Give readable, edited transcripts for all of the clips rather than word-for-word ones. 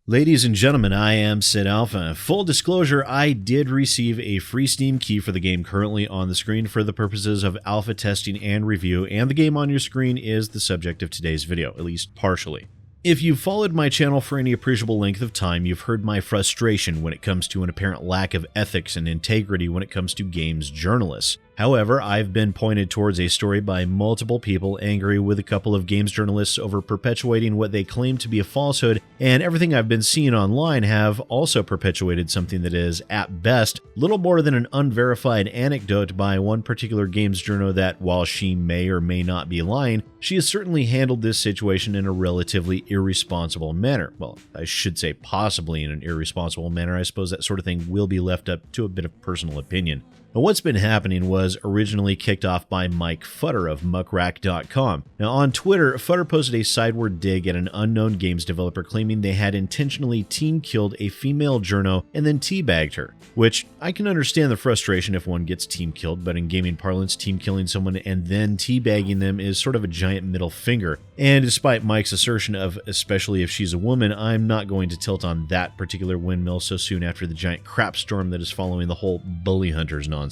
Ladies and gentlemen, I am SidAlpha. Full disclosure, I did receive a free Steam key for the game currently on the screen for the purposes of alpha testing and review, and the game on your screen is the subject of today's video, at least partially. If you've followed my channel for any appreciable length of time, you've heard my frustration when it comes to an apparent lack of ethics and integrity when it comes to games journalists. However, I've been pointed towards a story by multiple people angry with a couple of games journalists over perpetuating what they claim to be a falsehood, and everything I've been seeing online have also perpetuated something that is, at best, little more than an unverified anecdote by one particular games journo that, while she may or may not be lying, she has certainly handled this situation in a relatively irresponsible manner. Well, I should say possibly in an irresponsible manner. I suppose that sort of thing will be left up to a bit of personal opinion. Now, what's been happening was originally kicked off by Mike Futter of muckrack.com. Now, on Twitter, Futter posted a sideward dig at an unknown games developer claiming they had intentionally team-killed a female journo and then teabagged her, which I can understand the frustration if one gets team-killed, but in gaming parlance, team-killing someone and then teabagging them is sort of a giant middle finger. And despite Mike's assertion of, especially if she's a woman, I'm not going to tilt on that particular windmill so soon after the giant crap storm that is following the whole bully hunters nonsense.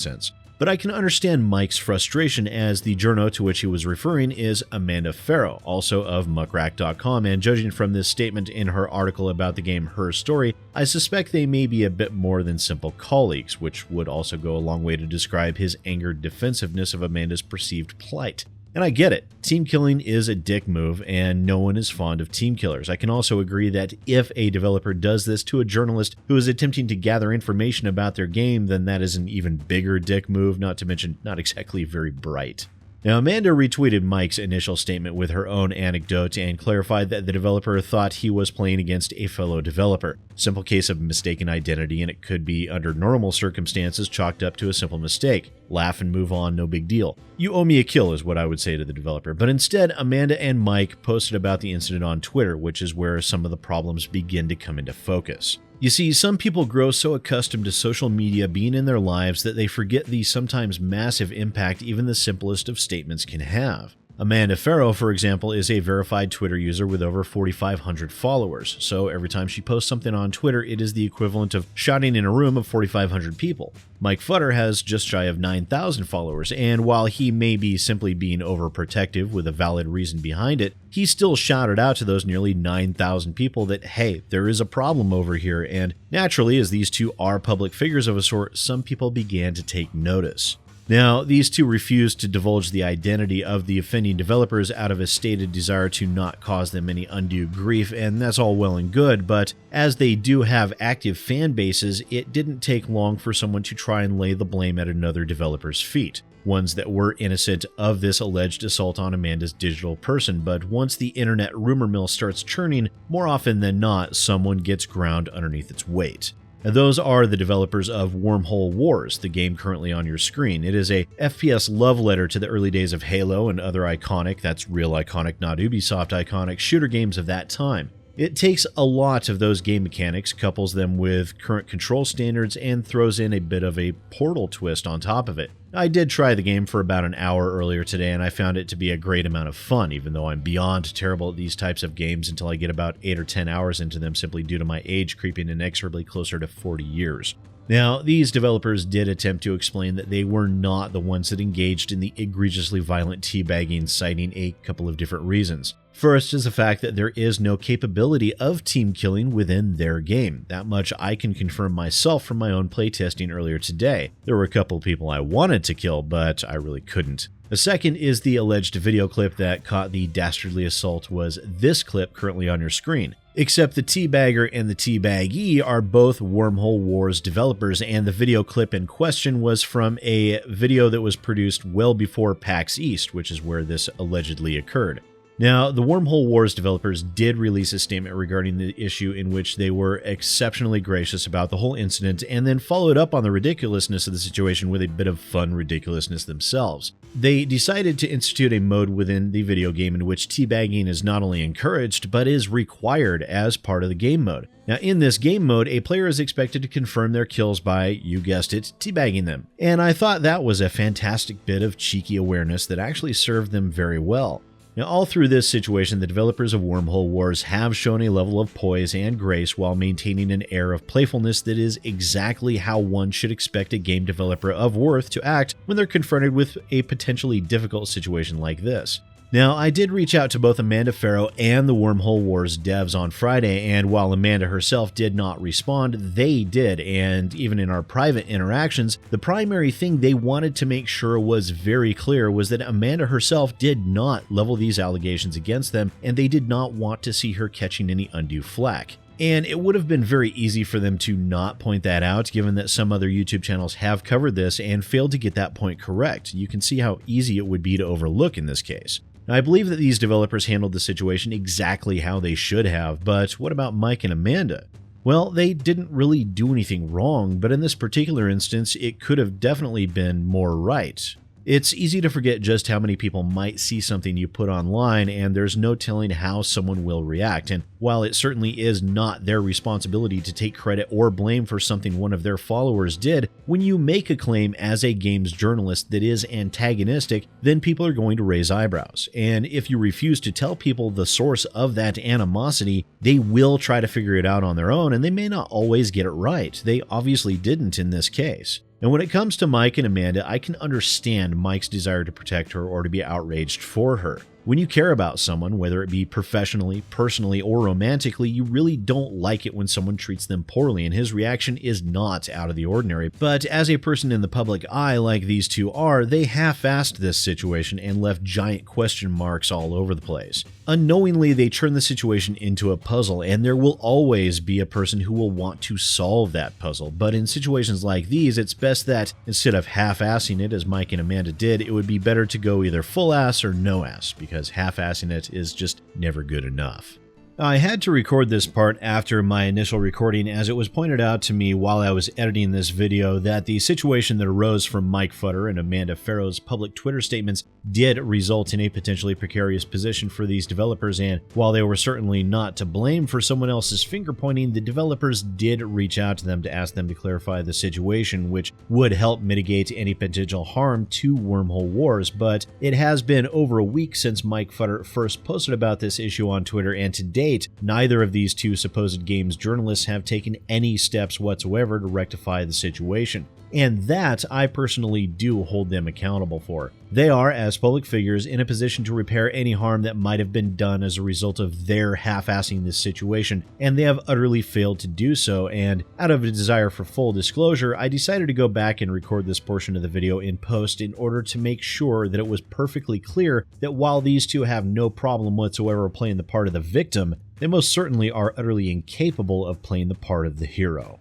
But I can understand Mike's frustration, as the journo to which he was referring is Amanda Farough, also of muckrack.com, and judging from this statement in her article about the game Her Story, I suspect they may be a bit more than simple colleagues, which would also go a long way to describe his angered defensiveness of Amanda's perceived plight. And I get it, team killing is a dick move and no one is fond of team killers. I can also agree that if a developer does this to a journalist who is attempting to gather information about their game, then that is an even bigger dick move, not to mention not exactly very bright. Now, Amanda retweeted Mike's initial statement with her own anecdote and clarified that the developer thought he was playing against a fellow developer. Simple case of mistaken identity, and it could be, under normal circumstances, chalked up to a simple mistake. Laugh and move on, no big deal. You owe me a kill is what I would say to the developer. But instead, Amanda and Mike posted about the incident on Twitter, which is where some of the problems begin to come into focus. You see, some people grow so accustomed to social media being in their lives that they forget the sometimes massive impact even the simplest of statements can have. Amanda Farough, for example, is a verified Twitter user with over 4,500 followers, so every time she posts something on Twitter, it is the equivalent of shouting in a room of 4,500 people. Mike Futter has just shy of 9,000 followers, and while he may be simply being overprotective with a valid reason behind it, he still shouted out to those nearly 9,000 people that, hey, there is a problem over here, and naturally, as these two are public figures of a sort, some people began to take notice. Now, these two refused to divulge the identity of the offending developers out of a stated desire to not cause them any undue grief, and that's all well and good, but as they do have active fan bases, it didn't take long for someone to try and lay the blame at another developer's feet. Ones that were innocent of this alleged assault on Amanda's digital person, but once the internet rumor mill starts churning, more often than not, someone gets ground underneath its weight. Those are the developers of Wormole Wars, the game currently on your screen. It is a FPS love letter to the early days of Halo and other iconic, that's real iconic, not Ubisoft iconic, shooter games of that time. It takes a lot of those game mechanics, couples them with current control standards, and throws in a bit of a Portal twist on top of it. I did try the game for about an hour earlier today, and I found it to be a great amount of fun, even though I'm beyond terrible at these types of games until I get about 8 or 10 hours into them simply due to my age creeping inexorably closer to 40 years. Now, these developers did attempt to explain that they were not the ones that engaged in the egregiously violent teabagging, citing a couple of different reasons. First is the fact that there is no capability of team killing within their game. That much I can confirm myself from my own playtesting earlier today. There were a couple of people I wanted to kill, but I really couldn't. The second is the alleged video clip that caught the dastardly assault was this clip currently on your screen. Except the teabagger and the teabaggee are both Wormole Wars developers, and the video clip in question was from a video that was produced well before PAX East, which is where this allegedly occurred. Now, the Wormole Wars developers did release a statement regarding the issue in which they were exceptionally gracious about the whole incident and then followed up on the ridiculousness of the situation with a bit of fun ridiculousness themselves. They decided to institute a mode within the video game in which teabagging is not only encouraged, but is required as part of the game mode. Now, in this game mode, a player is expected to confirm their kills by, you guessed it, teabagging them. And I thought that was a fantastic bit of cheeky awareness that actually served them very well. Now, all through this situation, the developers of Wormole Wars have shown a level of poise and grace while maintaining an air of playfulness that is exactly how one should expect a game developer of worth to act when they're confronted with a potentially difficult situation like this. Now, I did reach out to both Amanda Farough and the Wormole Wars devs on Friday, and while Amanda herself did not respond, they did, and even in our private interactions, the primary thing they wanted to make sure was very clear was that Amanda herself did not level these allegations against them, and they did not want to see her catching any undue flack. And it would have been very easy for them to not point that out, given that some other YouTube channels have covered this and failed to get that point correct. You can see how easy it would be to overlook in this case. Now, I believe that these developers handled the situation exactly how they should have, but what about Mike and Amanda? Well, they didn't really do anything wrong, but in this particular instance, it could have definitely been more right. It's easy to forget just how many people might see something you put online, and there's no telling how someone will react. And while it certainly is not their responsibility to take credit or blame for something one of their followers did, when you make a claim as a games journalist that is antagonistic, then people are going to raise eyebrows. And if you refuse to tell people the source of that animosity, they will try to figure it out on their own, and they may not always get it right. They obviously didn't in this case. And when it comes to Mike and Amanda, I can understand Mike's desire to protect her or to be outraged for her. When you care about someone, whether it be professionally, personally, or romantically, you really don't like it when someone treats them poorly, and his reaction is not out of the ordinary. But as a person in the public eye like these two are, they half-assed this situation and left giant question marks all over the place. Unknowingly, they turned the situation into a puzzle, and there will always be a person who will want to solve that puzzle. But in situations like these, it's best that, instead of half-assing it as Mike and Amanda did, it would be better to go either full-ass or no-ass, because half-assing it is just never good enough. I had to record this part after my initial recording, as it was pointed out to me while I was editing this video that the situation that arose from Mike Futter and Amanda Farough's public Twitter statements did result in a potentially precarious position for these developers, and while they were certainly not to blame for someone else's finger-pointing, the developers did reach out to them to ask them to clarify the situation, which would help mitigate any potential harm to Wormole Wars. But it has been over a week since Mike Futter first posted about this issue on Twitter, and today neither of these two supposed games journalists have taken any steps whatsoever to rectify the situation. And that I personally do hold them accountable for. They are, as public figures, in a position to repair any harm that might have been done as a result of their half-assing this situation, and they have utterly failed to do so, and out of a desire for full disclosure, I decided to go back and record this portion of the video in post in order to make sure that it was perfectly clear that while these two have no problem whatsoever playing the part of the victim, they most certainly are utterly incapable of playing the part of the hero.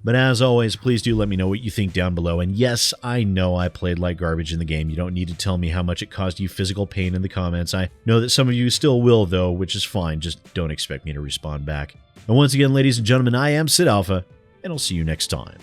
But as always, please do let me know what you think down below. And yes, I know I played like garbage in the game. You don't need to tell me how much it caused you physical pain in the comments. I know that some of you still will, though, which is fine. Just don't expect me to respond back. And once again, ladies and gentlemen, I am SidAlpha, and I'll see you next time.